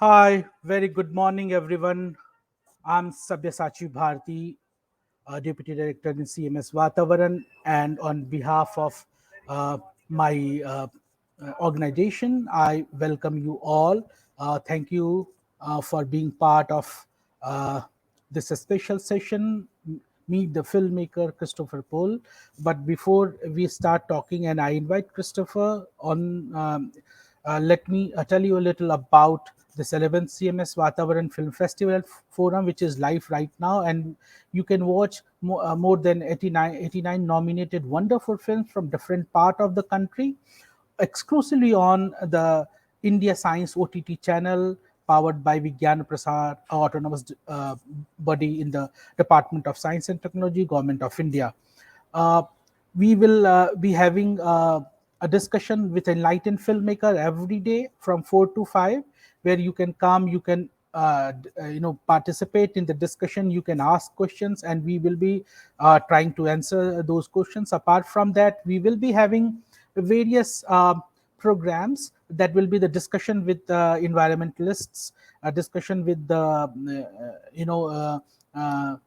Hi, very good morning, everyone. I'm Sabyasachi Bharti, Deputy Director in CMS VATAVARAN, and on behalf of my organization, I welcome you all. Thank you for being part of uh, this special session. Meet the filmmaker Christopher Pohl. But before we start talking, and I invite Christopher on. Let me tell you a little about this 11th CMS Vatavaran Film Festival Forum, which is live right now, and you can watch more than 89 nominated wonderful films from different part of the country, exclusively on the India Science OTT channel powered by Vigyan Prasad, autonomous body in the Department of Science and Technology, Government of India. Uh, we will be having a discussion with enlightened filmmaker every day from 4 to 5, where you can come, you can participate in the discussion, you can ask questions, and we will be trying to answer those questions. Apart from that, we will be having various programs that will be the discussion with environmentalists, a discussion with the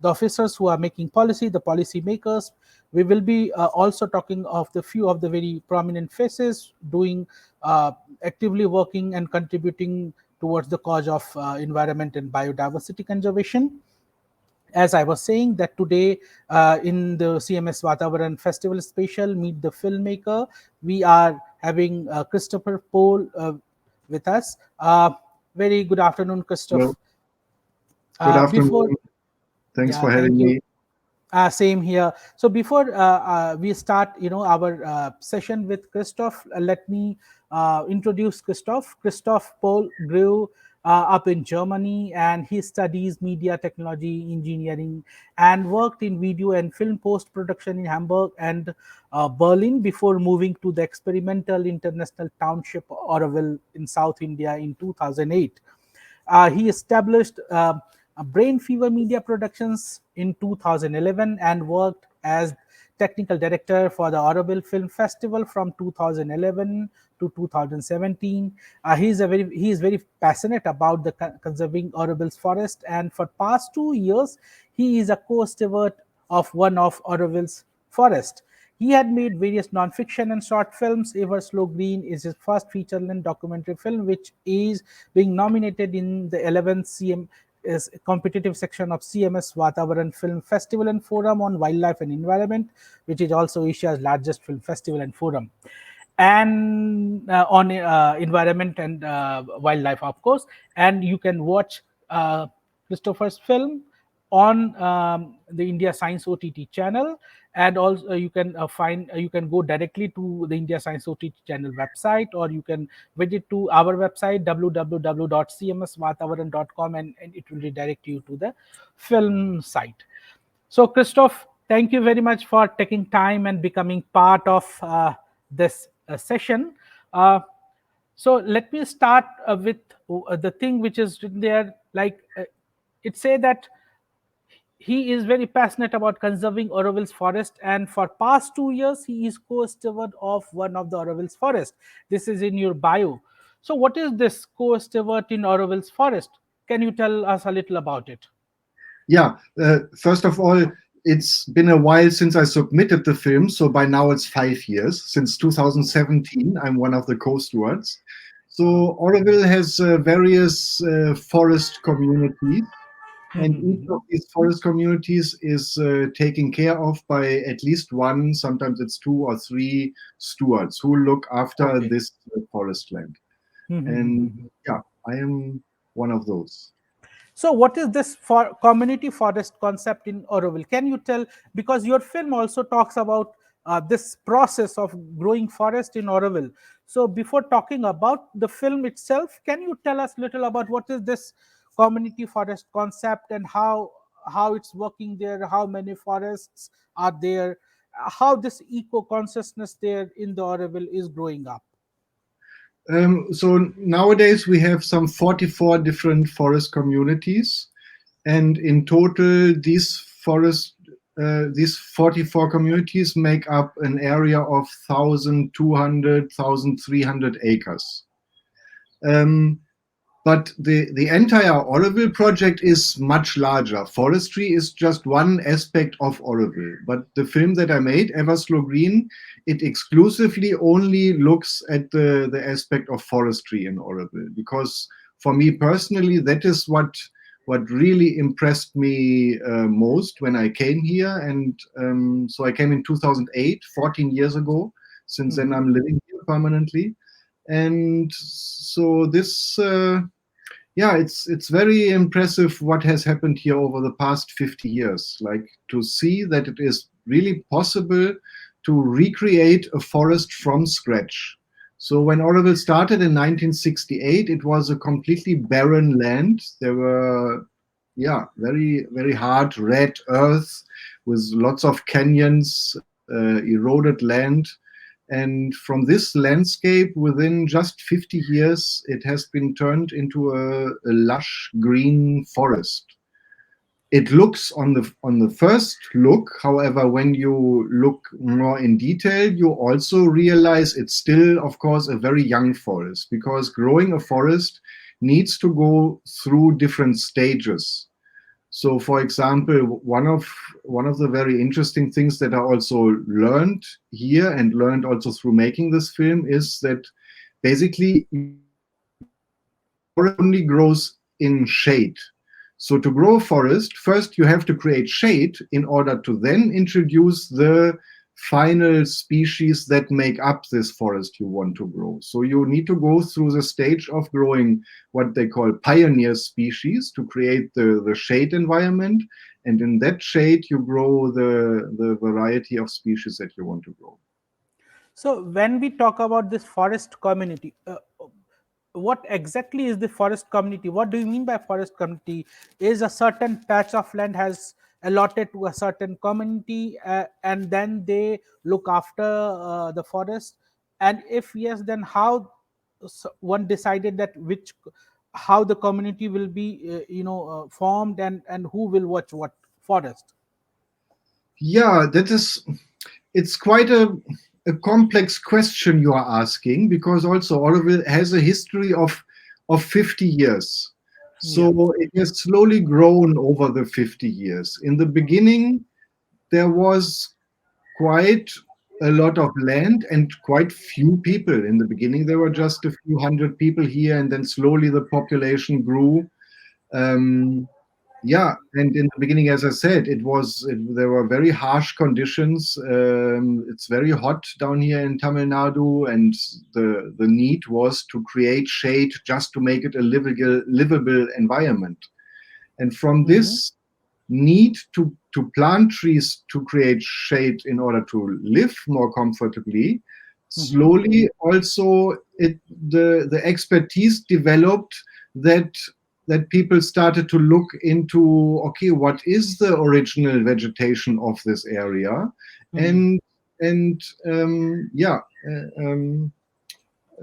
officers who are making policy, the policy makers. We will be also talking of the few of the very prominent faces doing actively working and contributing towards the cause of environment and biodiversity conservation. As I was saying, that today in the CMS Vatavaran Festival Special Meet the Filmmaker, we are having Christopher Pohl with us. Very good afternoon, Hello, Christoph. good Before, afternoon. Thanks yeah, for thank having you. me. Same here. So before we start, our session with Christoph, let me introduce Christoph. Christoph Pohl grew up in Germany, and he studies media technology engineering and worked in video and film post production in Hamburg and Berlin before moving to the experimental international township Auroville in South India in 2008. He established Brain Fever Media Productions in 2011 and worked as technical director for the Auroville Film Festival from 2011 to 2017. He is very passionate about the conserving Auroville's forest, and for past 2 years he is a co-steward of one of Auroville's forest. He had made various non-fiction and short films. Ever Slow Green is his first feature-length documentary film, which is being nominated in the 11th CM is competitive section of CMS Vatavaran Film Festival and Forum on Wildlife and Environment, which is also Asia's largest film festival and forum, and on environment and wildlife, of course. And you can watch Christopher's film on the India Science OTT channel, and also you can go directly to the India Science OTT channel website, or you can visit to our website www.cmsvatavaran.com, and it will redirect you to the film site. So, Christoph, thank you very much for taking time and becoming part of this session. Uh, so, let me start with the thing which is written there. Like it say that he is very passionate about conserving Auroville's forest, and for past 2 years he is co-steward of one of the Auroville's forest. This is in your bio. So, what is this co-steward in Auroville's forest? Can you tell us a little about it? Yeah, first of all, it's been a while since I submitted the film, so by now it's 5 years. Since 2017, I'm one of the co-stewards. So Auroville has various forest communities, and each of these forest communities is taken care of by at least one, sometimes it's two or three stewards who look after Okay. this forest land. And yeah, I am one of those. So, what is this for community forest concept in Auroville? Can you tell? Because your film also talks about this process of growing forest in Auroville. So, before talking about the film itself, can you tell us little about what is this community forest concept and how it's working there? How many forests are there? How this eco consciousness there in the Auroville is growing up? So nowadays we have some 44 different forest communities, and in total, these 44 communities make up an area of 1,200, 1,300 acres. Um, But the entire Auroville project is much larger. Forestry is just one aspect of Auroville. But the film that I made, Everslow Green, it exclusively only looks at the aspect of forestry in Auroville. Because for me personally, that is what really impressed me most when I came here. And so I came in 2008, 14 years ago. Since then, Mhm. I'm living here permanently. And so this yeah, it's very impressive what has happened here over the past 50 years. Like, to see that it is really possible to recreate a forest from scratch. So when Auroville started in 1968, it was a completely barren land. There were, yeah, very hard red earth with lots of canyons, eroded land. And from this landscape, within just 50 years, it has been turned into a lush green forest. It looks on the first look, however, when you look more in detail, you also realize it's still, of course, a very young forest, because growing a forest needs to go through different stages. So, for example, one of the very interesting things that I also learned here and learned also through making this film is that basically forest only grows in shade. So to grow a forest, first you have to create shade in order to then introduce the final species that make up this forest you want to grow. So you need to go through the stage of growing what they call pioneer species to create the shade environment. And in that shade, you grow the variety of species that you want to grow. So when we talk about this forest community, what exactly is the forest community? What do you mean by forest community? Is a certain patch of land has allotted to a certain community, and then they look after the forest? And if yes, then how one decided that which how the community will be formed, and who will watch what forest? Yeah, it's quite a complex question you are asking, because also Auroville has a history of 50 years. Yeah. So it has slowly grown over the 50 years. In the beginning, there was quite a lot of land and quite few people. In the beginning, there were just a few hundred people here, and then slowly the population grew. Um, yeah, and in the beginning, as I said, there were very harsh conditions. It's very hot down here in Tamil Nadu, and the need was to create shade just to make it a livable environment. And from Hmm. this need to plant trees to create shade in order to live more comfortably, Hmm. slowly also the expertise developed that people started to look into, okay, what is the original vegetation of this area, Hmm. and yeah, um,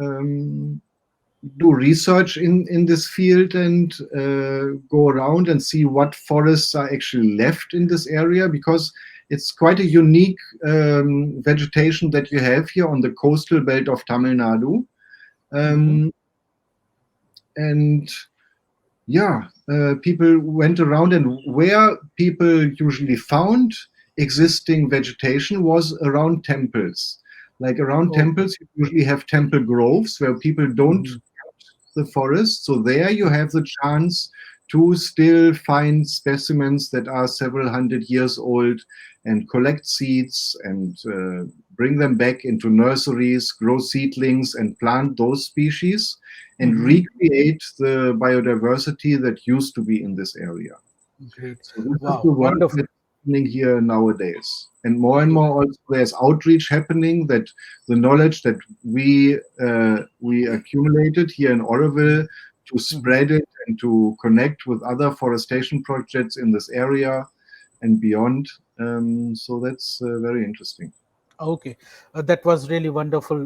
um, do research in this field, and go around and see what forests are actually left in this area, because it's quite a unique vegetation that you have here on the coastal belt of Tamil Nadu. Hmm. Um, and yeah, people went around, and where people usually found existing vegetation was around temples. Like, around Okay. temples, you usually have temple groves where people don't Hmm. the forest. So there you have the chance to still find specimens that are several hundred years old, and collect seeds, and bring them back into nurseries, grow seedlings, and plant those species and Hmm. recreate the biodiversity that used to be in this area. Great. So this is Wow, the work wonderful. that's happening here nowadays. And Okay. more also, there's outreach happening, that the knowledge that we accumulated here in Auroville, to Mhm. spread it and to connect with other forestation projects in this area and beyond. So that's very interesting. Okay, that was really wonderful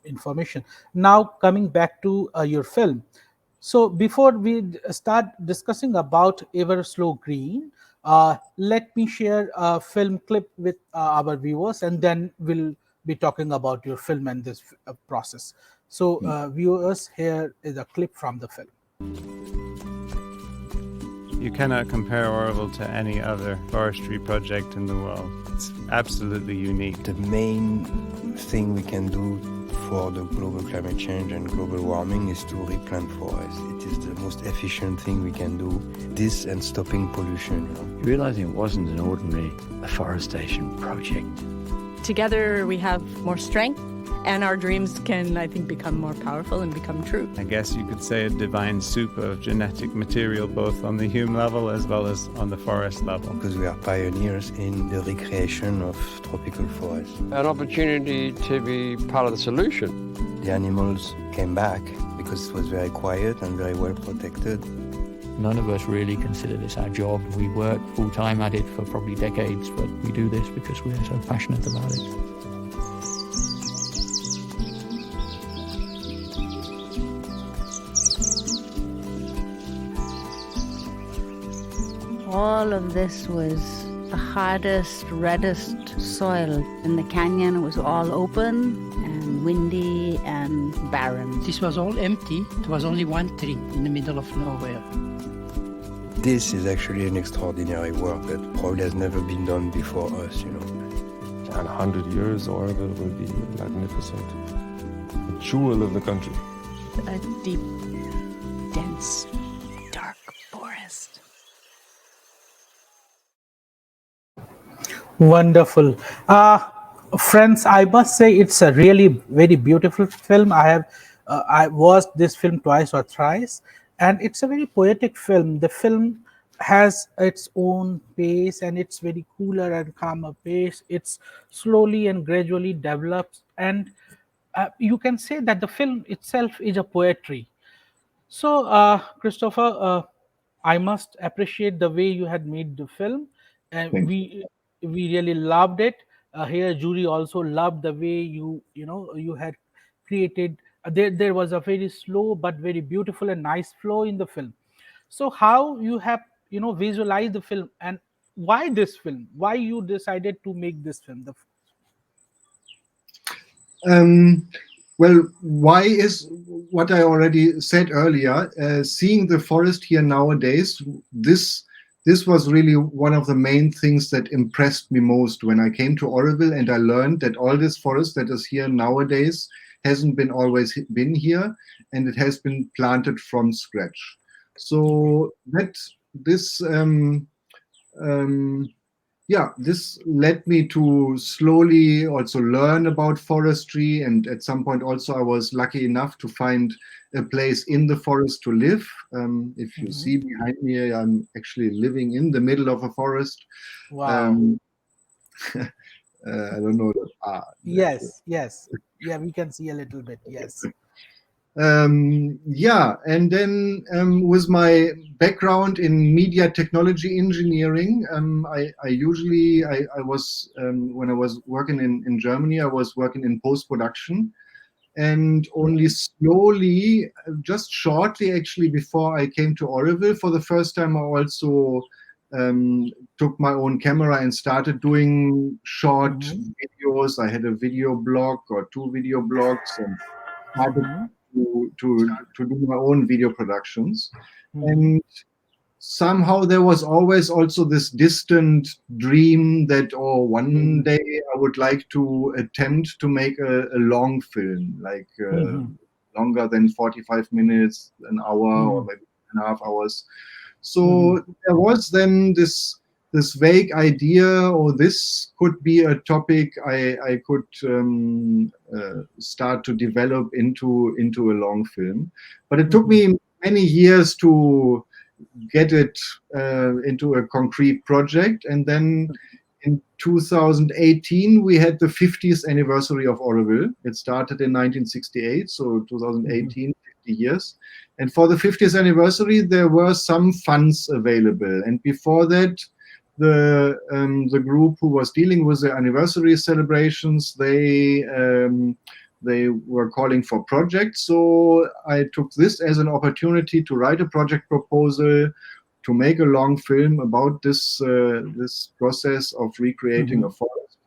information. Now, coming back to your film. So, before we start discussing about Everslow Green, let me share a film clip with our viewers, and then we'll be talking about your film and this process. So, viewers, here is a clip from the film. You cannot compare Auroville to any other forestry project in the world. It's absolutely unique. The main thing we can do for the global climate change and global warming is to replant forests. It is the most efficient thing we can do. This and stopping pollution. Realizing it wasn't an ordinary afforestation project. Together we have more strength, and our dreams can, I think, become more powerful and become true. I guess you could say a divine soup of genetic material, both on the human level as well as on the forest level. Because we are pioneers in the recreation of tropical forests. An opportunity to be part of the solution. The animals came back because it was very quiet and very well protected. None of us really consider this our job. We work full-time at it for probably decades, but we do this because we're so passionate about it. All of this was the hardest, reddest soil. In the canyon, it was all open and windy and barren. This was all empty. There was only one tree in the middle of nowhere. This is actually an extraordinary work that probably has never been done before us, In 100 years, Auroville will be magnificent. A jewel of the country. A deep, dense, dark forest. Wonderful. Friends, I must say it's a really very beautiful film. I watched this film twice or thrice, and it's a very poetic film. The film has its own pace, and it's very cooler and calmer pace. It's slowly and gradually develops, and you can say that the film itself is a poetry. So, Christopher, I must appreciate the way you had made the film, and Thank we really loved it. Here, jury also loved the way you had created. There was a very slow but very beautiful and nice flow in the film. So, how you have visualized the film, and why this film? Why you decided to make this film? Well, why is what I already said earlier, seeing the forest here nowadays, this was really one of the main things that impressed me most when I came to Auroville, and I learned that all this forest that is here nowadays hasn't been always been here, and it has been planted from scratch. So that this this led me to slowly also learn about forestry, and at some point also I was lucky enough to find a place in the forest to live. If you see behind me, I'm actually living in the middle of a forest. Wow. I don't know. Yes. Yeah, we can see a little bit. Yes. And then with my background in media technology engineering, I was when I was working in Germany, I was working in post-production, and only slowly, just shortly actually before I came to Auroville for the first time, I also took my own camera and started doing short videos. I had a video blog or 2 video blogs, and started to do my own video productions. And somehow there was always also this distant dream that one day I would like to attempt to make a long film, like longer than 45 minutes, an hour, or maybe 2.5 hours. So there was then this vague idea, or this could be a topic I could start to develop into a long film. But it took me many years to get it into a concrete project. And then in 2018, we had the 50th anniversary of Auroville. It started in 1968, so 2018, 50 years. And for the 50th anniversary, there were some funds available. And before that, the group who was dealing with the anniversary celebrations, they were calling for projects. So I took this as an opportunity to write a project proposal to make a long film about this process of recreating a forest.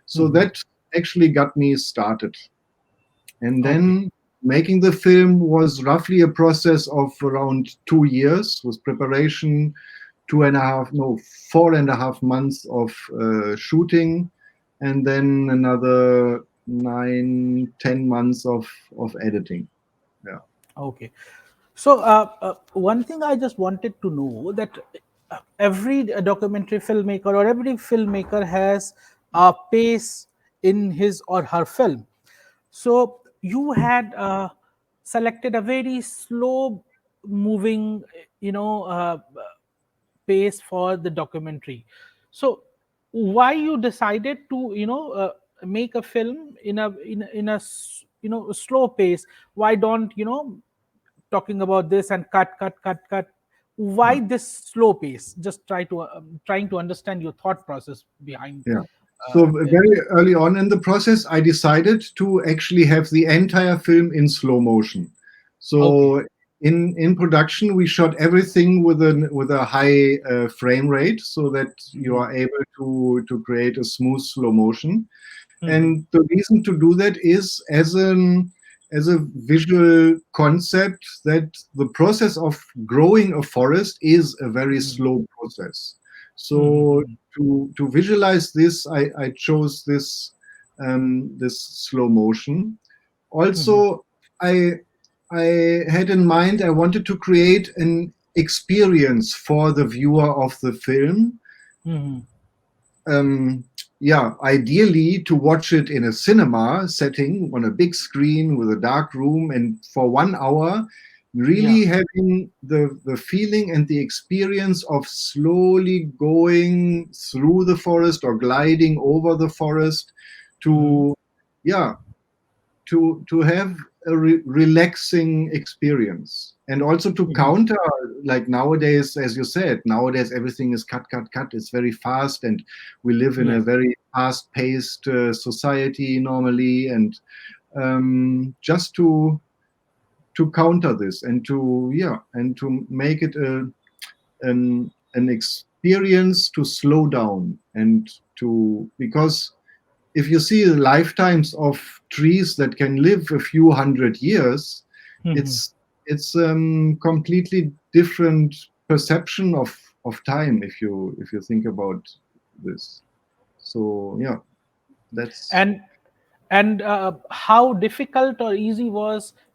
So that actually got me started. And then making the film was roughly a process of around 2 years with preparation, 4.5 months of shooting, and then another 9-10 months of editing. Yeah. Okay. So one thing I just wanted to know, that every documentary filmmaker or every filmmaker has a pace in his or her film. So you had selected a very slow moving, pace for the documentary. So why you decided to make a film in a slow pace? Why don't talking about this and cut? Why this slow pace? Just trying to understand your thought process behind. Yeah. So very early on in the process, I decided to actually have the entire film in slow motion. So in production, we shot everything with a high frame rate, so that you are able to create a smooth slow motion. And the reason to do that is as a visual concept, that the process of growing a forest is a very slow process. So to visualize this, I chose this slow motion. Also, I had in mind, I wanted to create an experience for the viewer of the film. Ideally to watch it in a cinema setting on a big screen with a dark room, and for 1 hour really having the feeling and the experience of slowly going through the forest or gliding over the forest to have a relaxing experience. And also to counter, like nowadays, as you said, nowadays everything is cut. It's very fast, and we live in a very fast-paced society normally. And just to counter this and to make it an experience to slow down, and because if you see the lifetimes of trees that can live a few hundred years, it's completely different perception of time if you think about this. So that's and how difficult or easy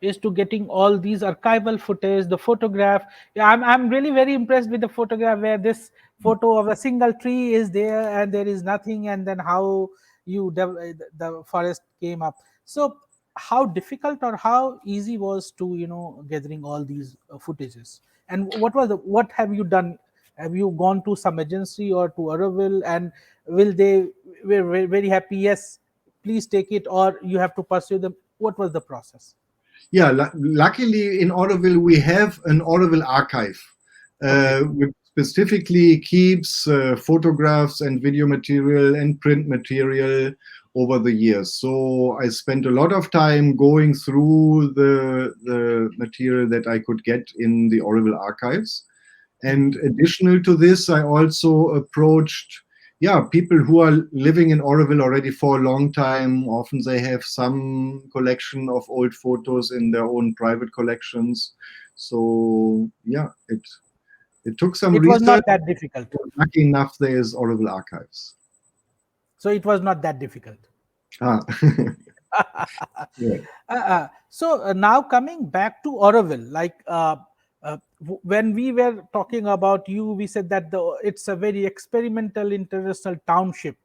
is to getting all these archival footage, the photograph. I'm really very impressed with the photograph, where this photo of a single tree is there and there is nothing, and then how the forest came up. So how difficult or how easy was to gathering all these footages, and what have you done? Have you gone to some agency or to Auroville, and were very happy? Yes, please take it, or you have to pursue them? What was the process? Luckily in Auroville we have an Auroville archive, which specifically keeps photographs and video material and print material over the years. So I spent a lot of time going through the material that I could get in the Auroville archives. And additional to this, I also approached people who are living in Auroville already for a long time. Often they have some collection of old photos in their own private collections. So it took some research. It was not that difficult. Lucky enough, there is Auroville archives. So it was not that difficult. So now coming back to Auroville, like when we were talking about you, we said that it's a very experimental international township.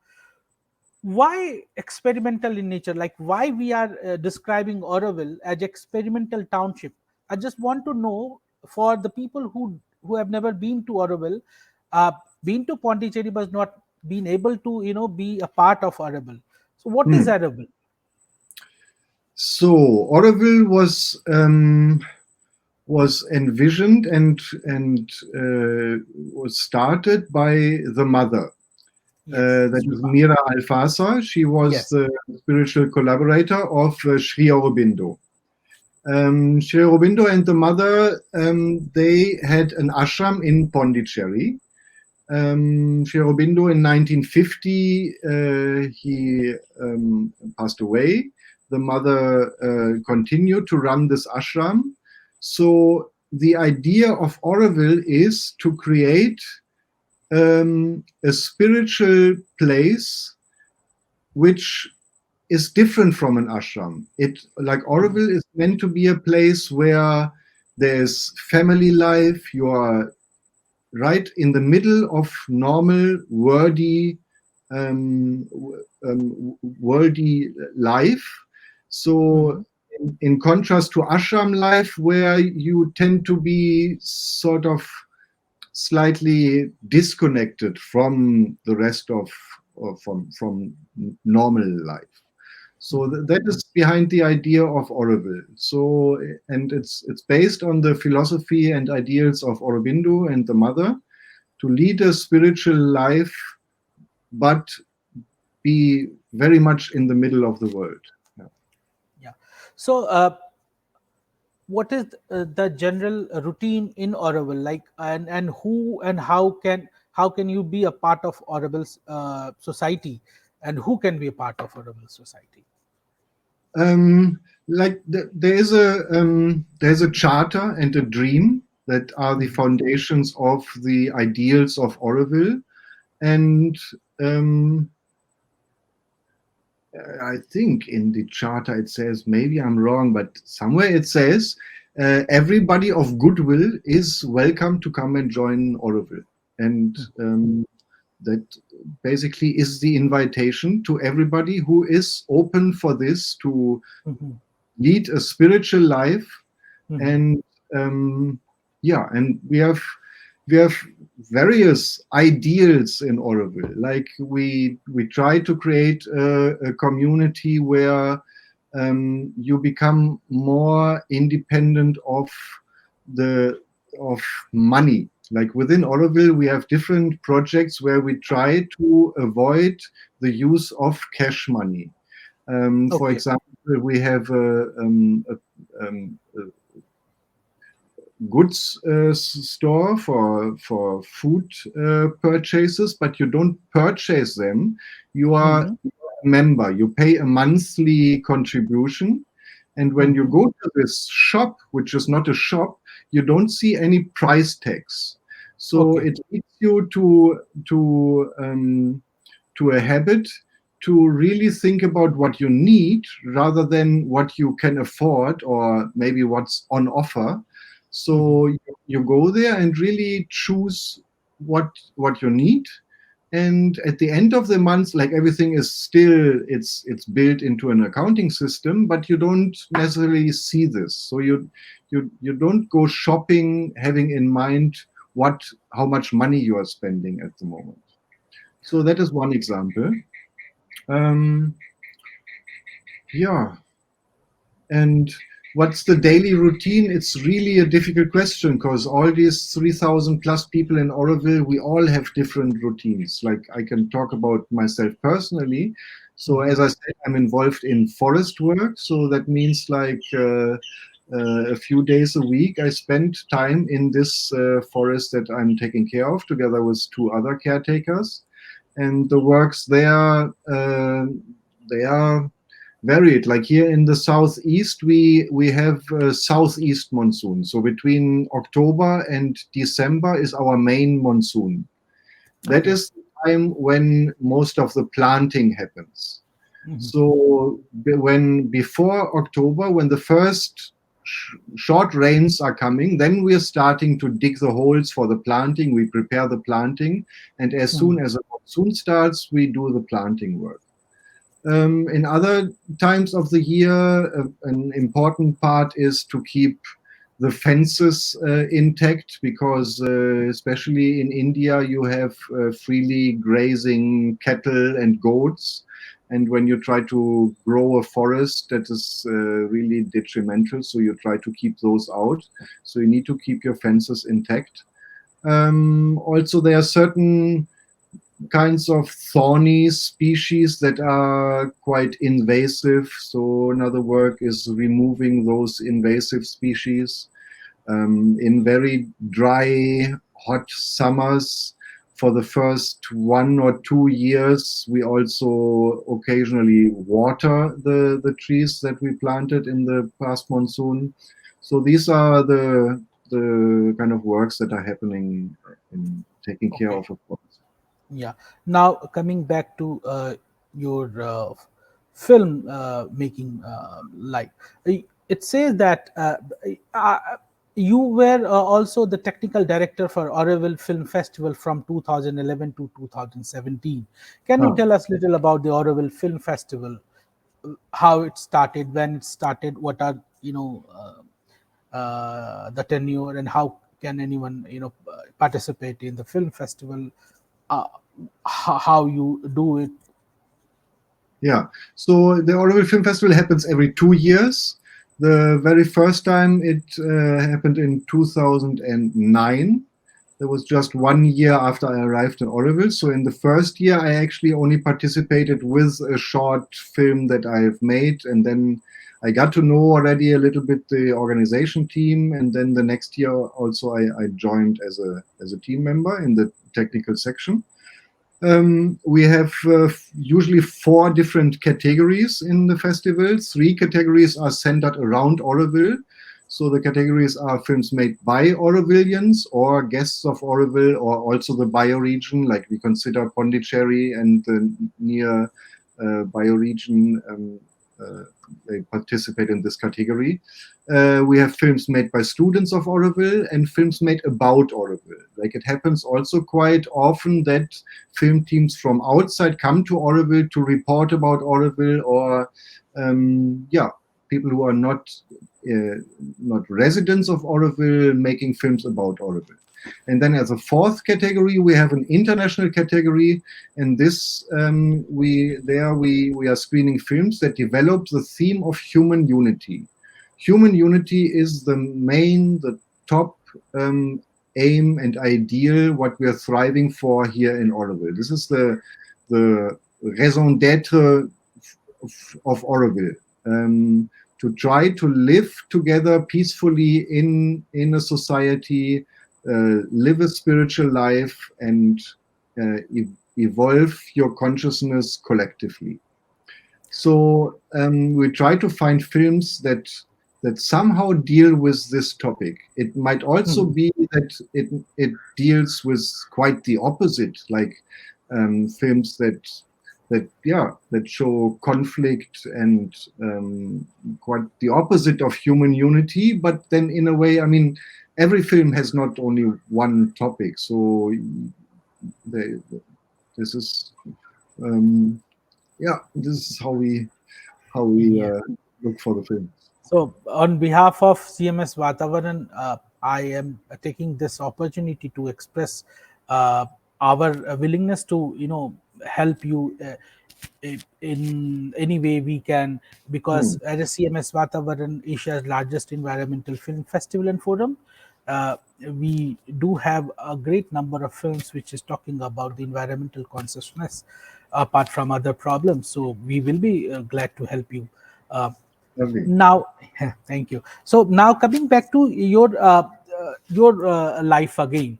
Why experimental in nature? Like why we are describing Auroville as experimental township? I just want to know, for the people who have never been to Auroville, been to Pondicherry but not been able to be a part of Auroville. So what is Auroville? So Auroville was envisioned and was started by the mother. That is Mira Alfasa. She was the spiritual collaborator of Sri Aurobindo. Sri Aurobindo and the mother, they had an ashram in Pondicherry. Sri Aurobindo in 1950, he passed away. the mother continued to run this ashram. So the idea of Auroville is to create a spiritual place which is different from an ashram. Like Auroville is meant to be a place where there's family life, you are right in the middle of normal worldly life. So in contrast to ashram life, where you tend to be sort of slightly disconnected from the rest of from normal life. So that is behind the idea of Auroville. So, and it's based on the philosophy and ideals of Aurobindo and the mother, to lead a spiritual life, but be very much in the middle of the world. Yeah. So, what is the general routine in Auroville, like, and who and how can you be a part of Auroville's society, and who can be a part of Auroville society? Like there's a charter and a dream that are the foundations of the ideals of Auroville, and I think in the charter it says, maybe I'm wrong, but somewhere it says everybody of goodwill is welcome to come and join Auroville, and that basically is the invitation to everybody who is open for this to lead a spiritual life. And yeah, and we have various ideals in Auroville. Like we try to create a community where you become more independent of money. Like within Auroville, we have different projects where we try to avoid the use of cash money. For example, we have a goods store for food purchases, but you don't purchase them. You are a member. You pay a monthly contribution, and when you go to this shop, which is not a shop, you don't see any price tags. So it leads you to a habit to really think about what you need rather than what you can afford or maybe what's on offer. So you go there and really choose what you need, and at the end of the month, like everything is still it's built into an accounting system, but you don't necessarily see this. So you don't go shopping having in mind how much money you are spending at the moment. So that is one example. Yeah, and what's the daily routine? It's really a difficult question, because all these 3,000 plus people in Auroville, we all have different routines. Like I can talk about myself personally. So as I said, I'm involved in forest work. So that means like a few days a week, I spend time in this forest that I'm taking care of together with 2 other caretakers. And the works there, they are varied. Like here in the southeast, we have southeast monsoon. So between October and December is our main monsoon. That is the time when most of the planting happens. So before October, when the first short rains are coming, then we are starting to dig the holes for the planting. We prepare the planting, and as soon as the monsoon starts, we do the planting work. In other times of the year, an important part is to keep the fences intact, because especially in India, you have freely grazing cattle and goats. And when you try to grow a forest, that is really detrimental. So you try to keep those out. So you need to keep your fences intact. Also, there are certain kinds of thorny species that are quite invasive. So another work is removing those invasive species. In very dry, hot summers, for the first 1 or 2 years, we also occasionally water the trees that we planted in the past monsoon. So these are the kind of works that are happening in taking care of a forest. Yeah. Now coming back to your film making life, it says that uh, you were also the technical director for Auroville Film Festival from 2011 to 2017. Can you tell us a little about the Auroville Film Festival? How it started, when it started, what are the tenure, and how can anyone participate in the film festival? Uh, how you do it? Yeah, so the Auroville Film Festival happens every 2 years. The very first time it happened in 2009. There was just 1 year after I arrived in Auroville. So in the first year, I actually only participated with a short film that I've made. And then I got to know already a little bit the organization team. And then the next year also I joined as a team member in the technical section. We have usually 4 different categories in the festival. 3 categories are centered around Auroville. So the categories are films made by Aurovillians or guests of Auroville, or also the bioregion, like we consider Pondicherry and the near bioregion. They participate in this category. We have films made by students of Auroville and films made about Auroville. Like, it happens also quite often that film teams from outside come to Auroville to report about Auroville, or people who are not residents of Auroville making films about Auroville. And then as a 4th category, we have an international category. And this, we are screening films that develop the theme of human unity. Human unity is the top aim and ideal, what we are thriving for here in Auroville. This is the raison d'être of Auroville. To try to live together peacefully in a society, live a spiritual life, and evolve your consciousness collectively. So we try to find films that somehow deal with this topic. It might also be that it deals with quite the opposite, like films that show conflict and quite the opposite of human unity. But then, in a way, I mean, every film has not only one topic. So this is how we look for the film. So on behalf of CMS VATAVARAN, I am taking this opportunity to express our willingness to help you in any way we can, because as a CMS VATAVARAN, Asia's largest environmental film festival and forum, we do have a great number of films which is talking about the environmental consciousness apart from other problems. So we will be glad to help you. Now, thank you. So now coming back to your life again,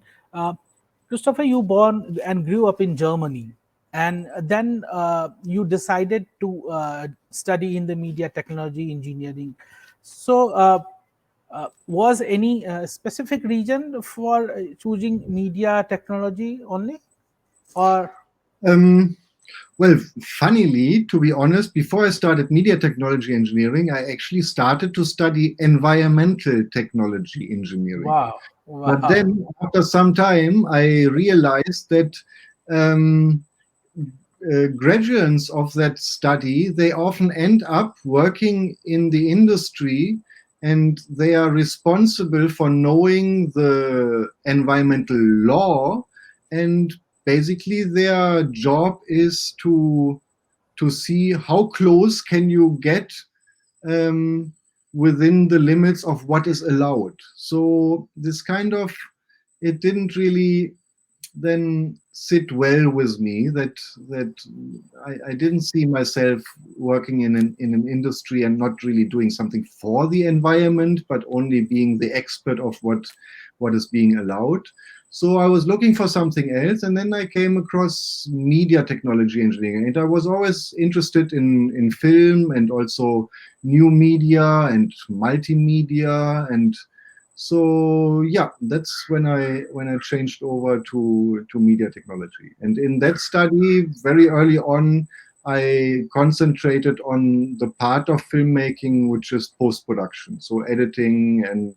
Christopher, you born and grew up in Germany, and then you decided to study in the media technology engineering. So was any specific reason for choosing media technology only, or? Well, funnily, to be honest, before I started media technology engineering, I actually started to study environmental technology engineering. Wow. But then, after some time, I realized that graduates of that study, they often end up working in the industry, and they are responsible for knowing the environmental law, and basically their job is to see how close can you get within the limits of what is allowed. So this kind of, it didn't really then sit well with me, that I didn't see myself working in an industry and not really doing something for the environment, but only being the expert of what what is being allowed. So I was looking for something else, and then I came across media technology engineering. And I was always interested in film and also new media and multimedia. And so yeah, that's when I changed over to media technology. And in that study, very early on, I concentrated on the part of filmmaking which is post-production, so editing and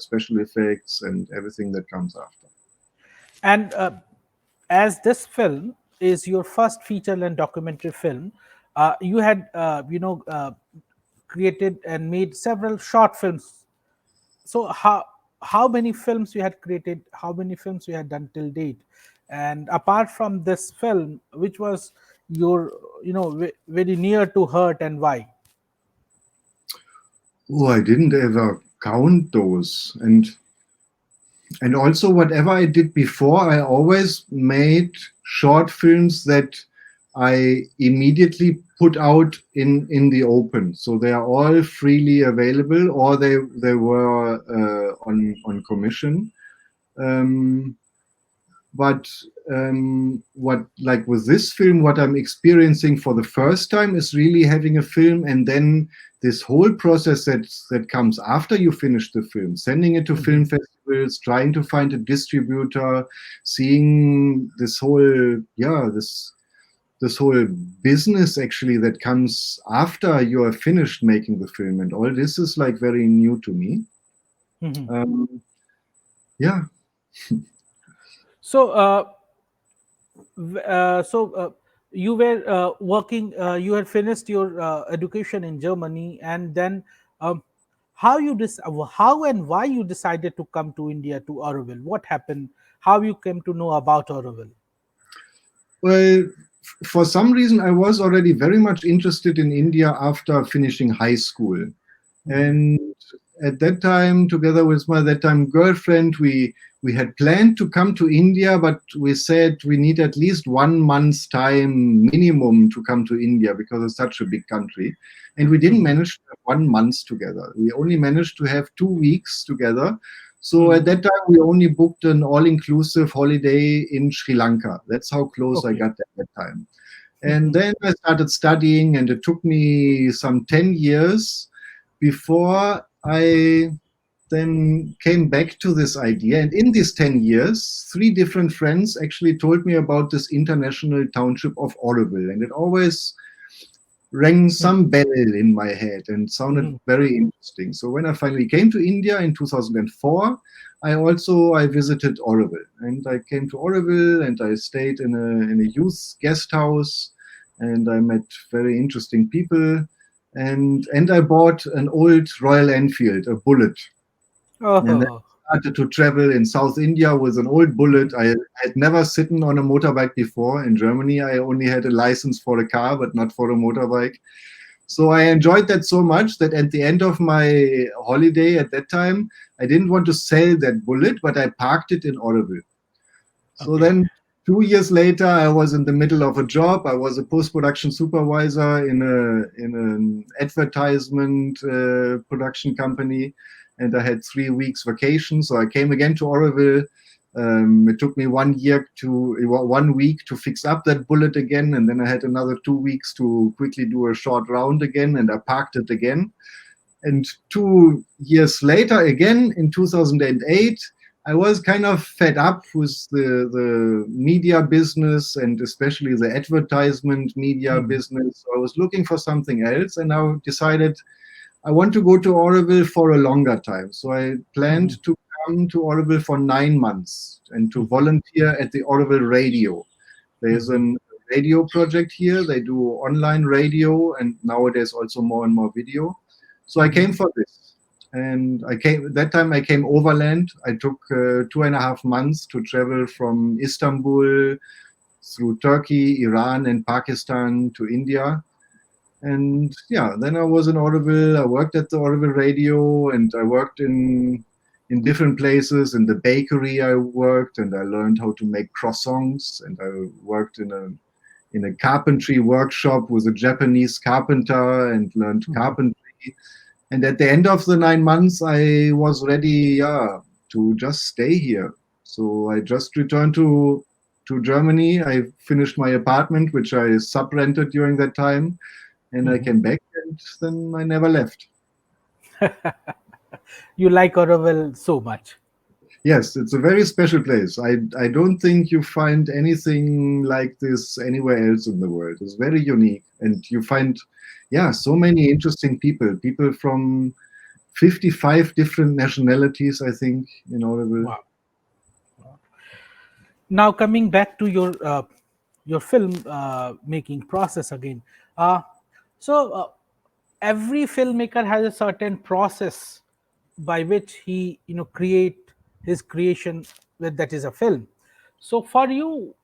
special effects and everything that comes after. And as this film is your first feature-length documentary film, you had created and made several short films. So how many films you had created? How many films you had done till date? And apart from this film, which was your very near to heart, and why? Oh, I didn't ever count those. And also whatever I did before, I always made short films that I immediately put out in the open. So they are all freely available, or they were on commission. But what, like with this film, what I'm experiencing for the first time is really having a film, and then this whole process that comes after you finish the film, sending it to film festivals, trying to find a distributor, seeing this whole this whole business actually that comes after you are finished making the film, and all this is like very new to me. Yeah. So, you were working. You had finished your education in Germany, and then how and why you decided to come to India, to Auroville? What happened? How you came to know about Auroville? Well, for some reason, I was already very much interested in India after finishing high school, and at that time, together with my that time girlfriend, we had planned to come to India, but we said we need at least 1 month's time minimum to come to India because it's such a big country. And we didn't manage to have 1 month together. We only managed to have 2 weeks together. So at that time, we only booked an all-inclusive holiday in Sri Lanka. That's how close I got at that time. And then I started studying, and it took me some 10 years before I then came back to this idea. And in these 10 years, 3 different friends actually told me about this international township of Auroville. And it always rang some bell in my head and sounded very interesting. So when I finally came to India in 2004, I visited Auroville. And I came to Auroville, and I stayed in a youth guest house, and I met very interesting people. And I bought an old Royal Enfield, a Bullet. And then I started to travel in South India with an old Bullet. I had never sitting on a motorbike before. In Germany, I only had a license for a car, but not for a motorbike. So I enjoyed that so much that at the end of my holiday at that time, I didn't want to sell that Bullet, but I parked it in Auroville. So then 2 years later, I was in the middle of a job. I was a post-production supervisor in an advertisement production company, and I had 3 weeks vacation. So I came again to Auroville. It took me 1 week to fix up that Bullet again, and then I had another 2 weeks to quickly do a short round again, and I parked it again. And 2 years later, again in 2008, I was kind of fed up with the media business, and especially the advertisement media business. So I was looking for something else, and I decided I want to go to Auroville for a longer time. So I planned to come to Auroville for 9 months and to volunteer at the Auroville Radio. There's a radio project here. They do online radio, and nowadays also more and more video. So I came for this. And that time I came overland. I took 2.5 months to travel from Istanbul through Turkey, Iran, and Pakistan to India. And yeah, then I was in Auroville. I worked at the Auroville Radio, and I worked in different places. In the bakery I worked, and I learned how to make croissants. And I worked in a carpentry workshop with a Japanese carpenter and learned carpentry. And at the end of the 9 months, I was ready to just stay here. So I just returned to Germany. I finished my apartment, which I sub-rented during that time, and I came back, and then I never left. You like Auroville so much. Yes, it's a very special place. I don't think you find anything like this anywhere else in the world. It's very unique, and you find, so many interesting people from 55 different nationalities, I think, in Auroville. Wow. Now coming back to your film making process again. So every filmmaker has a certain process by which he create his creation that is a film. So for you,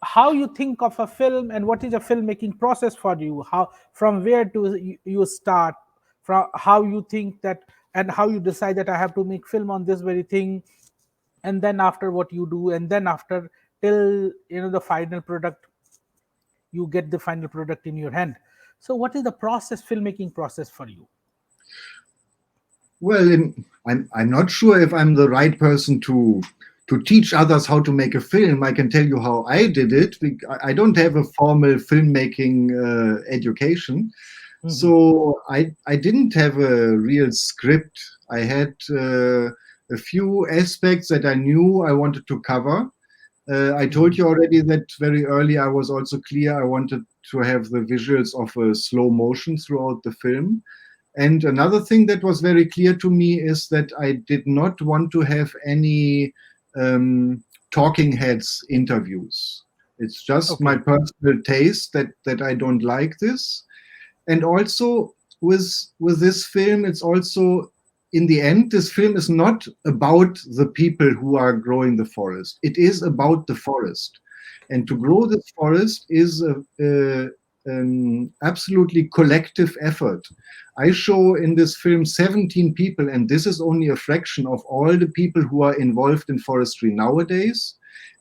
how you think of a film and what is a filmmaking process for you? How, from where do you start, from how you think that, and how you decide that I have to make film on this very thing, and then after what you do, and then after till the final product, you get the final product in your hand. So what is the process, filmmaking process for you? Well, I'm not sure if I'm the right person to teach others how to make a film. I can tell you how I did it. I don't have a formal filmmaking education. So I didn't have a real script. I had a few aspects that I knew I wanted to cover. I told you already that very early I was also clear I wanted to have the visuals of a slow motion throughout the film. And another thing that was very clear to me is that I did not want to have any talking heads interviews. It's just my personal taste that I don't like this. And also with this film, it's also, in the end, this film is not about the people who are growing the forest. It is about the forest. And to grow this forest is an absolutely collective effort. I show in this film 17 people, and this is only a fraction of all the people who are involved in forestry nowadays,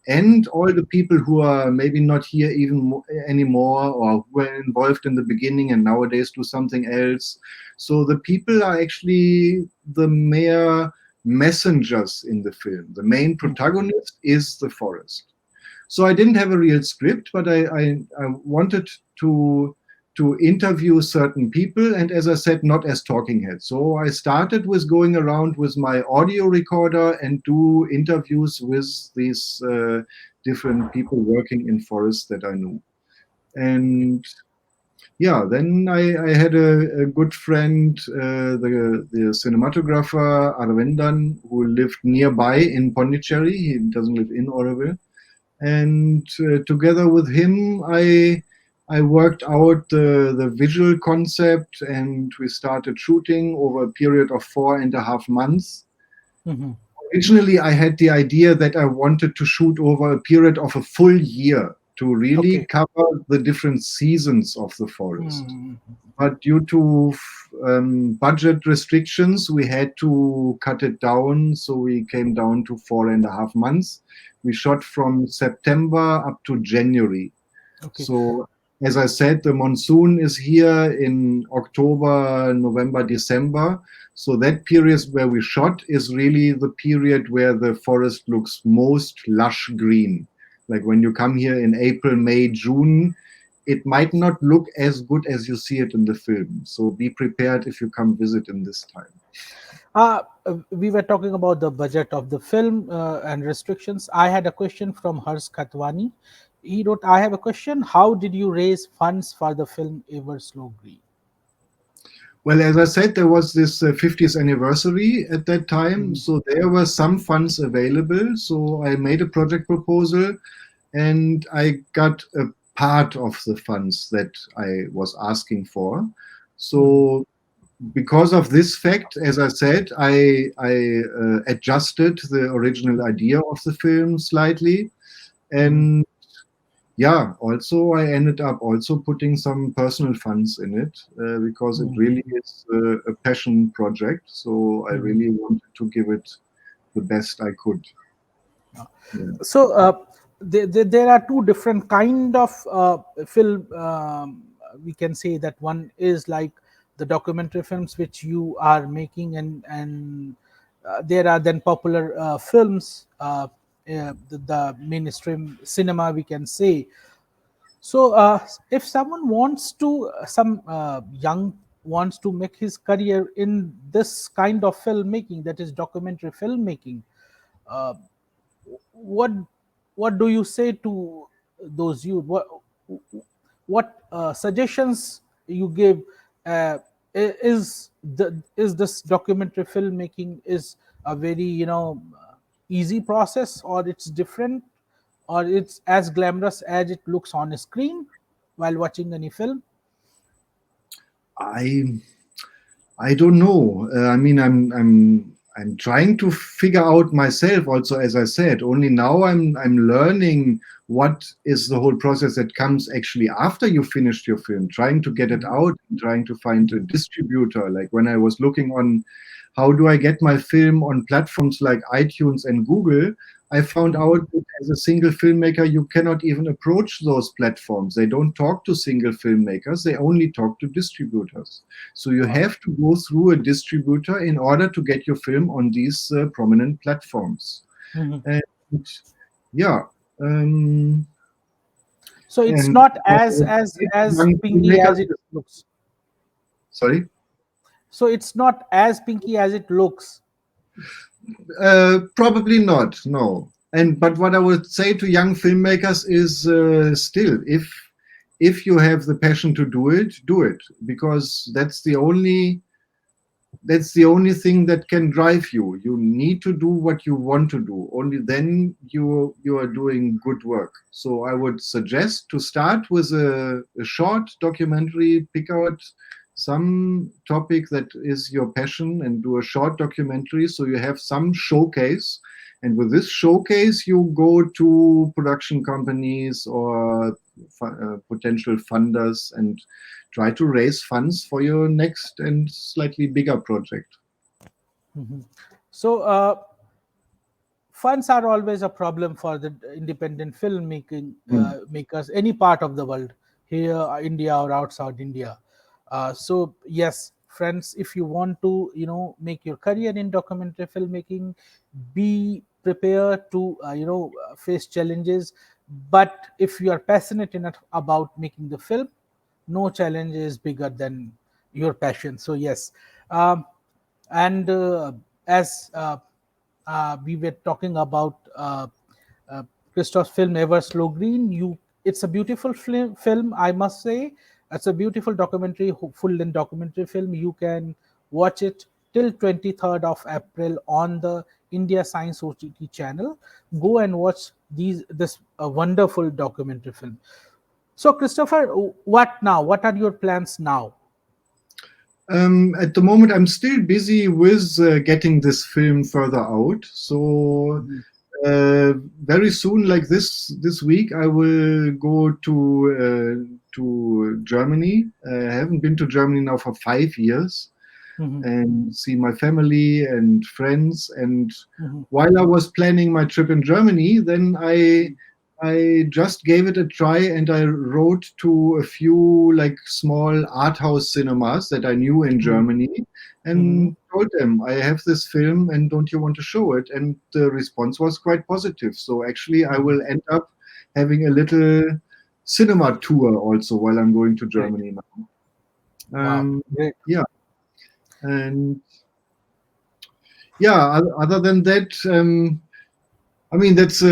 and all the people who are maybe not here even anymore, or who were involved in the beginning and nowadays do something else. So the people are actually the mere messengers in the film. The main protagonist is the forest. So I didn't have a real script, but I wanted to interview certain people, and as I said, not as talking heads. So I started with going around with my audio recorder and do interviews with these different people working in forests that I knew. And then I had a good friend, the cinematographer Arvindan, who lived nearby in Pondicherry. He doesn't live in Auroville. And together with him, I worked out the visual concept, and we started shooting over a period of 4.5 months. Originally, I had the idea that I wanted to shoot over a period of a full year to really cover the different seasons of the forest. But due to budget restrictions, we had to cut it down, so we came down to 4.5 months. We shot from September up to January. So, as I said, the monsoon is here in October, November, December. So that period where we shot is really the period where the forest looks most lush green. Like when you come here in April, May, June, it might not look as good as you see it in the film. So be prepared if you come visit in this time. We were talking about the budget of the film and restrictions. I had a question from Hers Khatwani. He wrote, I have a question. How did you raise funds for the film Ever Slow Green? Well, as I said, there was this 50th anniversary at that time. So there were some funds available. So I made a project proposal, and I got a part of the funds that I was asking for. So because of this fact, as I said, I adjusted the original idea of the film slightly. And also I ended up also putting some personal funds in it because it really is a passion project. So I really wanted to give it the best I could. So there are two different kind of film. We can say that one is like the documentary films which you are making and there are then popular films, the mainstream cinema, we can say. So if someone wants to, some young wants to make his career in this kind of filmmaking, that is documentary filmmaking, uh, what do you say to those youth? What suggestions you give? Is this documentary filmmaking is a very easy process, or it's different, or it's as glamorous as it looks on a screen while watching any film? I don't know. I mean, I'm trying to figure out myself also, as I said. Only now I'm learning what is the whole process that comes actually after you finished your film, trying to get it out, trying to find a distributor. Like when I was looking on how do I get my film on platforms like iTunes and Google, I found out that as a single filmmaker, you cannot even approach those platforms. They don't talk to single filmmakers. They only talk to distributors. So you have to go through a distributor in order to get your film on these prominent platforms. And yeah. So it's not as pinky as it looks. Sorry? So it's not as pinky as it looks. Probably not, no. But what I would say to young filmmakers is still, if you have the passion to do it, because that's the only thing that can drive you. You need to do what you want to do. Only then you are doing good work. So I would suggest to start with a short documentary, pick out some topic that is your passion and do a short documentary so you have some showcase. And with this showcase, you go to production companies or potential funders and try to raise funds for your next and slightly bigger project. So funds are always a problem for the independent filmmaking makers, any part of the world, here, India or outside India. So yes, friends, if you want to make your career in documentary filmmaking, be prepared to face challenges. But if you are passionate enough about making the film, no challenge is bigger than your passion. So yes, and as we were talking about Christoph's film Ever Slow Green, it's a beautiful film, I must say. It's a beautiful documentary, full-length documentary film. You can watch it till 23rd of April on the India Science OTT channel. Go and watch this wonderful documentary film. So, Christopher, what now? What are your plans now? At the moment, I'm still busy with getting this film further out. So very soon, like this week, I will go to Germany. I haven't been to Germany now for 5 years, and see my family and friends. And while I was planning my trip in Germany, then I just gave it a try, and I wrote to a few like small art house cinemas that I knew in Germany, and told them I have this film and don't you want to show it? And the response was quite positive. So actually I will end up having a little cinema tour also while I'm going to Germany now. Yeah. And yeah, other than that, I mean, that's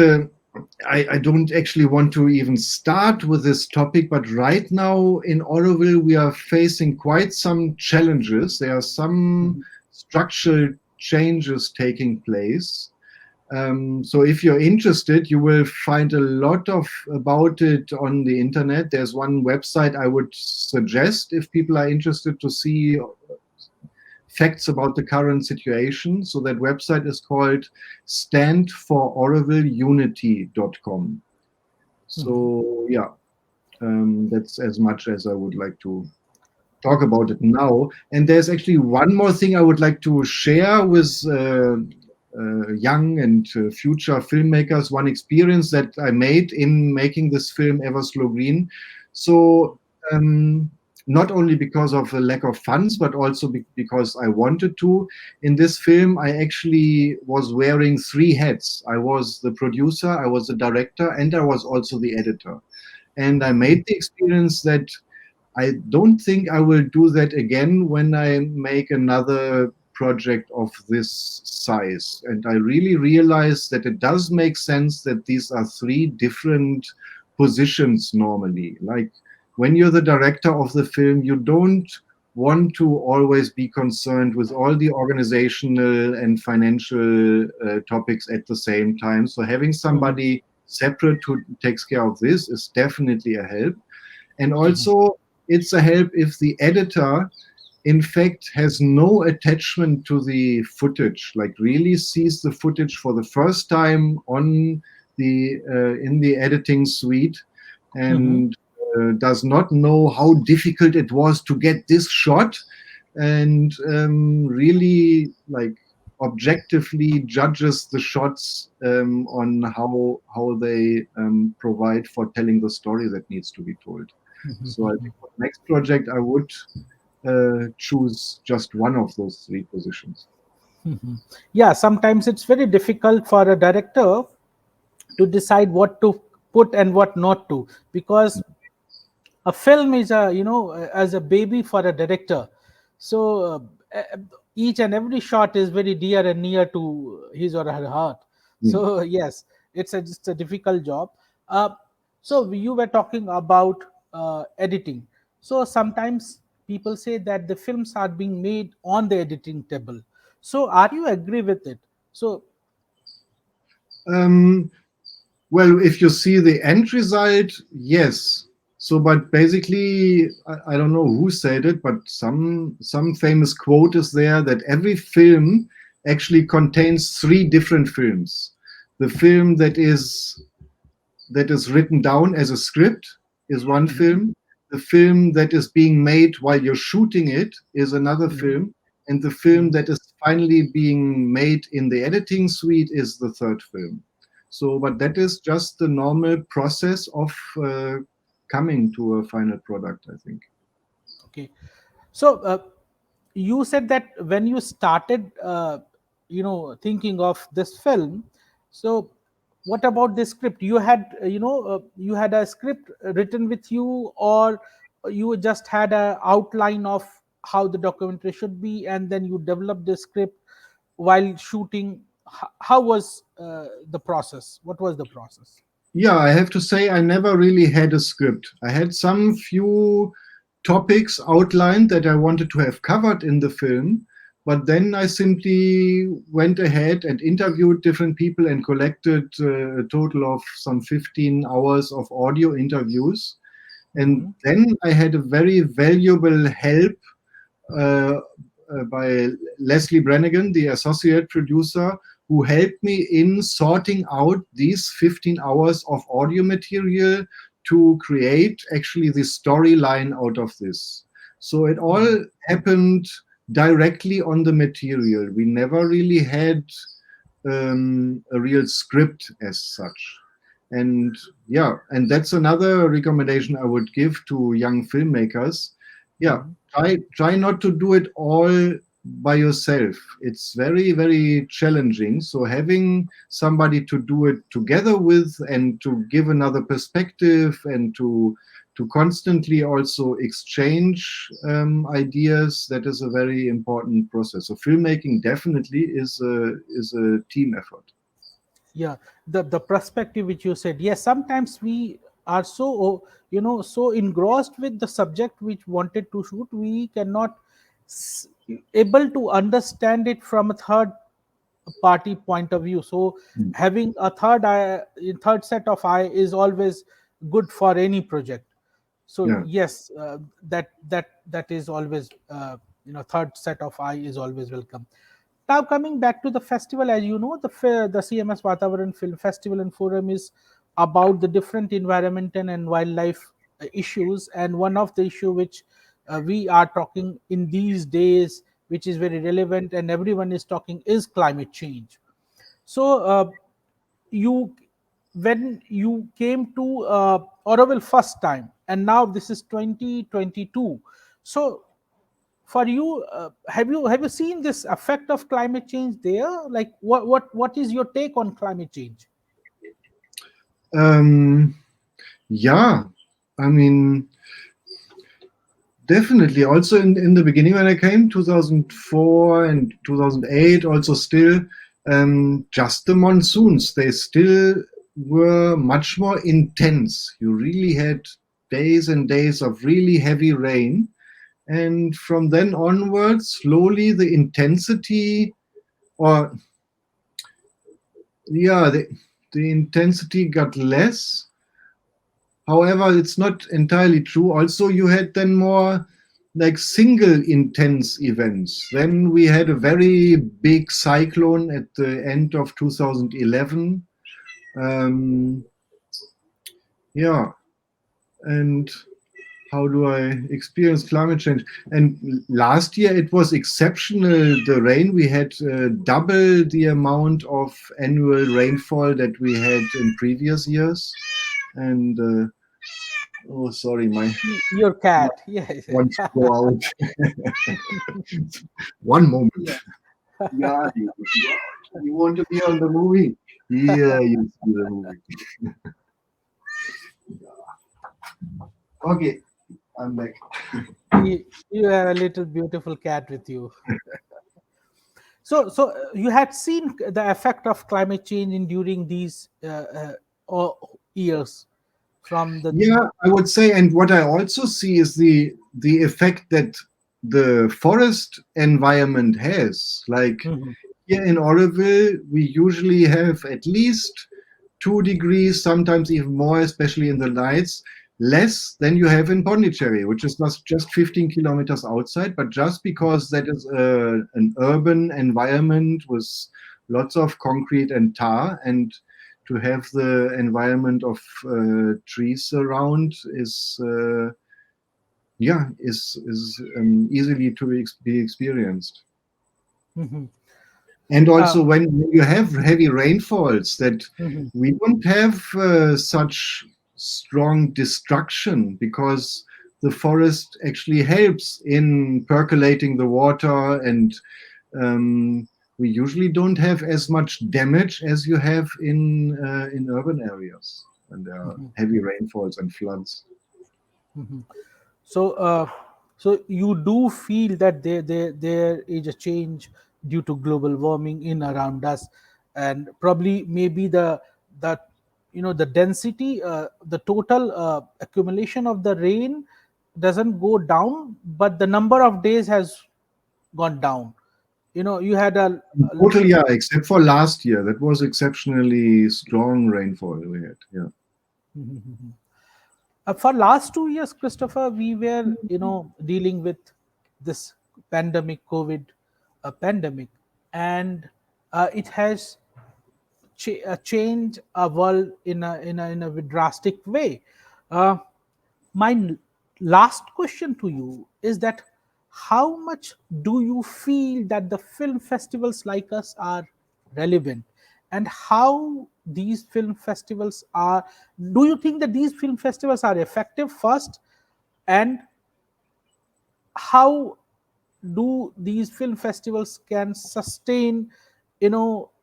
I don't actually want to even start with this topic, but right now in Auroville, we are facing quite some challenges. There are some structural changes taking place. So if you're interested, you will find a lot about it on the internet. There's one website I would suggest if people are interested to see facts about the current situation. So that website is called standforaurovilleunity.com. So yeah, that's as much as I would like to talk about it now. And there's actually one more thing I would like to share with young and future filmmakers, one experience that I made in making this film Ever Slow Green. So not only because of a lack of funds, but also because I wanted to. In this film, I actually was wearing 3 hats. I was the producer, I was the director, and I was also the editor. And I made the experience that I don't think I will do that again when I make another project of this size. And I really realized that it does make sense that these are 3 different positions normally. Like when you're the director of the film, you don't want to always be concerned with all the organizational and financial topics at the same time. So having somebody separate who takes care of this is definitely a help. And also, it's a help if the editor, in fact, has no attachment to the footage, like really sees the footage for the first time on the in the editing suite, and does not know how difficult it was to get this shot, and really like objectively judges the shots on how they provide for telling the story that needs to be told. So I think for the next project, I would choose just one of those 3 positions. Yeah, sometimes it's very difficult for a director to decide what to put and what not to, because a film is a, as a baby for a director. So each and every shot is very dear and near to his or her heart. So yes, it's a difficult job. So you were talking about editing. So sometimes people say that the films are being made on the editing table. So are you agree with it? So Well, if you see the end result, yes. So, but basically, I don't know who said it, but some famous quote is there that every film actually contains 3 different films. The film that is written down as a script is one film. The film that is being made while you're shooting it is another film. And the film that is finally being made in the editing suite is the 3rd film. So, but that is just the normal process of coming to a final product, I think. okay. So you said that when you started, thinking of this film, so what about the script? You had, you had a script written with you, or you just had a outline of how the documentary should be, and then you developed the script while shooting? How was the process? What was the process? Yeah, I have to say I never really had a script. I had some few topics outlined that I wanted to have covered in the film, but then I simply went ahead and interviewed different people and collected a total of some 15 hours of audio interviews. And then I had a very valuable help by Leslie Brannigan, the associate producer, who helped me in sorting out these 15 hours of audio material to create actually the storyline out of this. So it all happened directly on the material. We never really had a real script as such. And yeah, and that's another recommendation I would give to young filmmakers. Yeah, try not to do it all by yourself. It's very, very challenging. So having somebody to do it together with, and to give another perspective, and to constantly also exchange ideas, that is a very important process. So filmmaking definitely is a team effort. Yeah, the perspective which you said, yes, sometimes we are so, so engrossed with the subject which wanted to shoot, we cannot s- able to understand it from a third party point of view. So having a third set of eye is always good for any project. So Yeah. yes, that is always, third set of eye is always welcome. Now coming back to the festival, as you know, the CMS VATAVARAN Film Festival and Forum is about the different environmental and wildlife issues, and one of the issue which we are talking in these days, which is very relevant and everyone is talking, is climate change. So you when you came to Auroville first time, and now this is 2022. So for you, have you seen this effect of climate change there? Like what is your take on climate change? Yeah, I mean, definitely. Also in the beginning when I came, 2004 and 2008, also still, just the monsoons, they still were much more intense. You really had days and days of really heavy rain. And from then onwards, slowly the intensity, or yeah, the intensity got less. However, it's not entirely true. Also, you had then more like single intense events. Then we had a very big cyclone at the end of 2011. Yeah, and how do I experience climate change? And last year it was exceptional, the rain. We had double the amount of annual rainfall that we had in previous years. And oh, sorry, Your cat, yes. wants to go out. One moment. Yeah, you want to be on the movie? Yeah, you see the movie. Okay, I'm back. You have a little beautiful cat with you. So you had seen the effect of climate change during these years from the. Yeah, I would say, and what I also see is the effect that the forest environment has. Like here in Auroville, we usually have at least 2 degrees, sometimes even more, especially in the nights, less than you have in Pondicherry, which is just 15 kilometers outside, but just because that is an urban environment with lots of concrete and tar, and to have the environment of trees around is easily to be experienced. And also when you have heavy rainfalls, that we don't have such strong destruction, because the forest actually helps in percolating the water, and we usually don't have as much damage as you have in urban areas when there are heavy rainfalls and floods. So you do feel that there is a change due to global warming in around us, and probably maybe the density, the total accumulation of the rain doesn't go down, but the number of days has gone down. You had a total, yeah, except for last year, that was exceptionally strong rainfall we had. Yeah. For last 2 years, Christopher, we were dealing with this pandemic, COVID pandemic, and it has changed our world in a drastic way. My last question to you is that how much do you feel that the film festivals like us are relevant, and how these film festivals are, do you think that these film festivals are effective first, and how do these film festivals can sustain,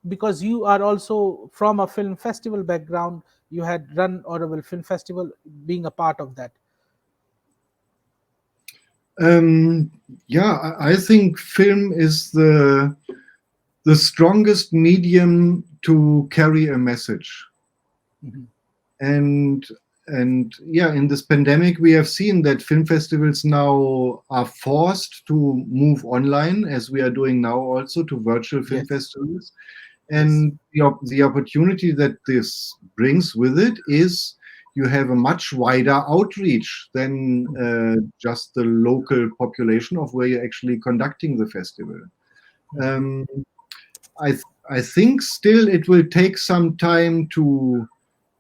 because you are also from a film festival background, you had run Auroville Film Festival, being a part of that. Yeah, I think film is the strongest medium to carry a message. And yeah, in this pandemic, we have seen that film festivals now are forced to move online, as we are doing now also, to virtual film festivals. And the opportunity that this brings with it is you have a much wider outreach than just the local population of where you're actually conducting the festival. I think still it will take some time to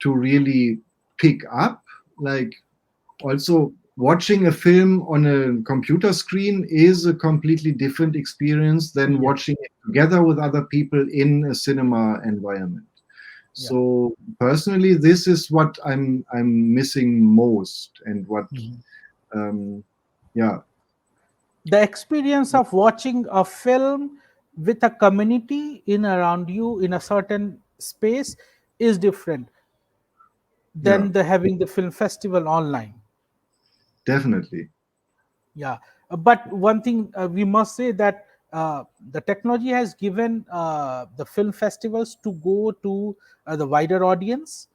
really pick up. Like, also watching a film on a computer screen is a completely different experience than watching it together with other people in a cinema environment. So personally, this is what I'm missing most, and what the experience of watching a film with a community in around you in a certain space is different than the having the film festival online. Definitely. But one thing we must say that the technology has given the film festivals to go to the wider audience.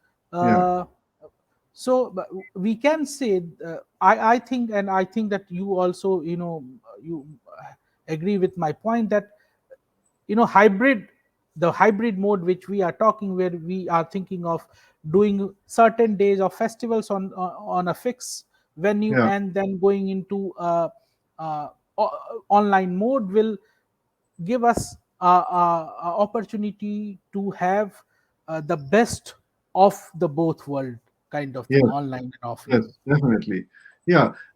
So we can say, I think, and I think that you also, you agree with my point that, the hybrid mode which we are talking, where we are thinking of doing certain days of festivals on a fixed venue, and then going into online mode, will give us a opportunity to have the best of the both world kind of thing, online and offline. Yes, definitely.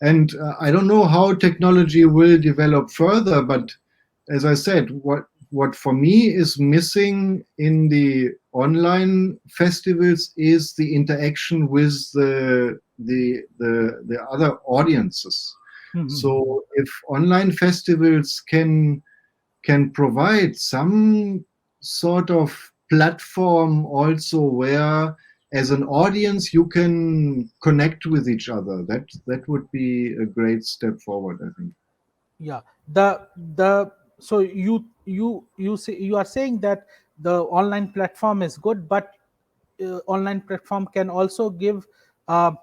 And I don't know how technology will develop further, but as I said, what for me is missing in the online festivals is the interaction with the other audiences. So if online festivals can provide some sort of platform also, where as an audience you can connect with each other, that would be a great step forward, I think. The so you say, you are saying that the online platform is good, but online platform can also give a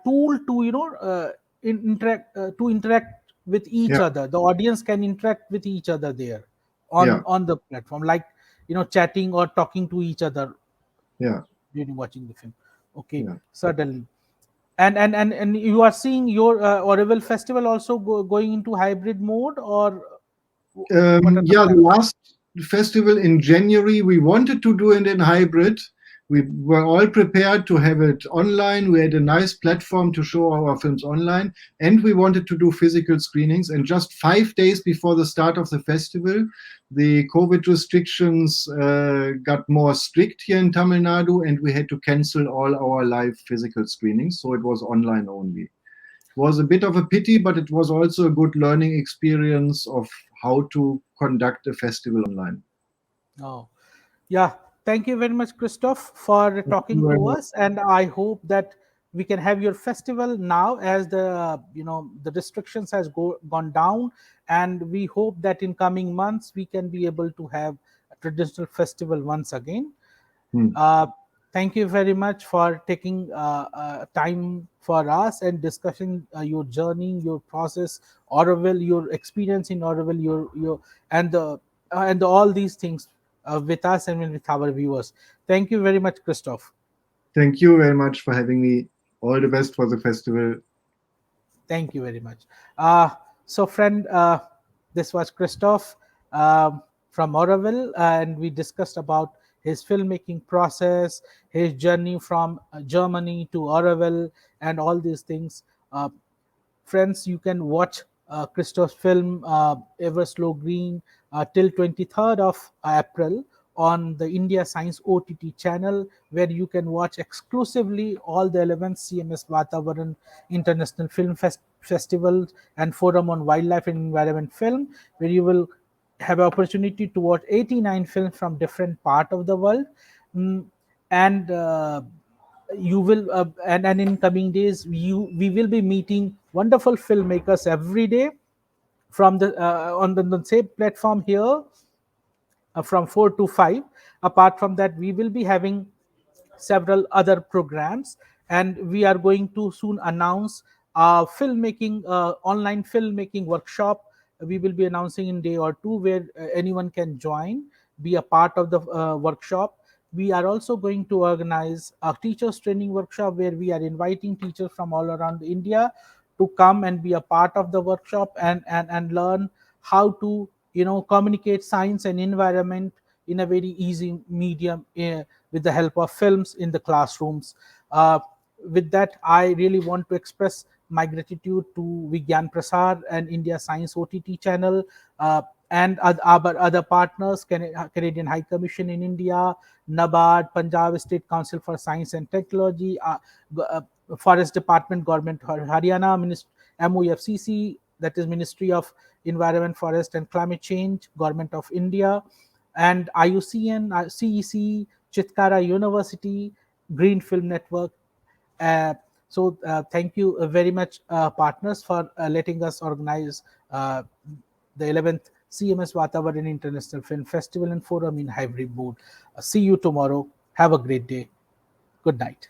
tool to, interact with each other. The audience can interact with each other there on the platform, like, chatting or talking to each other during watching the film. Certainly. And you are seeing your Auroville festival also going into hybrid mode, or what are the The plans? last festival in January, we wanted to do it in hybrid. We were all prepared to have it online. We had a nice platform to show our films online, and we wanted to do physical screenings. And just 5 days before the start of the festival, the COVID restrictions got more strict here in Tamil Nadu, and we had to cancel all our live physical screenings. So it was online only. Was a bit of a pity, but it was also a good learning experience of how to conduct a festival online. Thank you very much, Christoph, for talking to us, and I hope that we can have your festival now, as the restrictions has gone down, and we hope that in coming months we can be able to have a traditional festival once again. Thank you very much for taking time for us and discussing your journey, your process, Auroville, your experience in Auroville, your and all these things with us and with our viewers. Thank you very much, Christoph. Thank you very much for having me. All the best for the festival. Thank you very much. So, friend, this was Christoph from Auroville, and we discussed about his filmmaking process, his journey from Germany to Auroville, and all these things. Friends, you can watch Christoph's film Ever Slow Green till 23rd of April on the India Science OTT channel, where you can watch exclusively all the 11th CMS VATAVARAN International Film Festival and Forum on Wildlife and Environment Film, where you will have an opportunity to watch 89 films from different part of the world. And you will and in coming days we will be meeting wonderful filmmakers every day from the on the same platform here from 4 to 5. Apart from that, we will be having several other programs, and we are going to soon announce a filmmaking online filmmaking workshop. We will be announcing in day or two, where anyone can join, be a part of the workshop. We are also going to organize a teachers training workshop, where we are inviting teachers from all around India to come and be a part of the workshop and learn how to communicate science and environment in a very easy medium with the help of films in the classrooms. With that, I really want to express my gratitude to Vigyan Prasar and India Science OTT channel and our other partners, Canadian High Commission in India, NABARD, Punjab State Council for Science and Technology, Forest Department, Government of Haryana, MOFCC, that is Ministry of Environment, Forest and Climate Change, Government of India, and IUCN, CEC, Chitkara University, Green Film Network. So thank you very much, partners, for letting us organize the 11th CMS VATAVARAN International Film Festival and Forum in hybrid mode. See you tomorrow. Have a great day. Good night.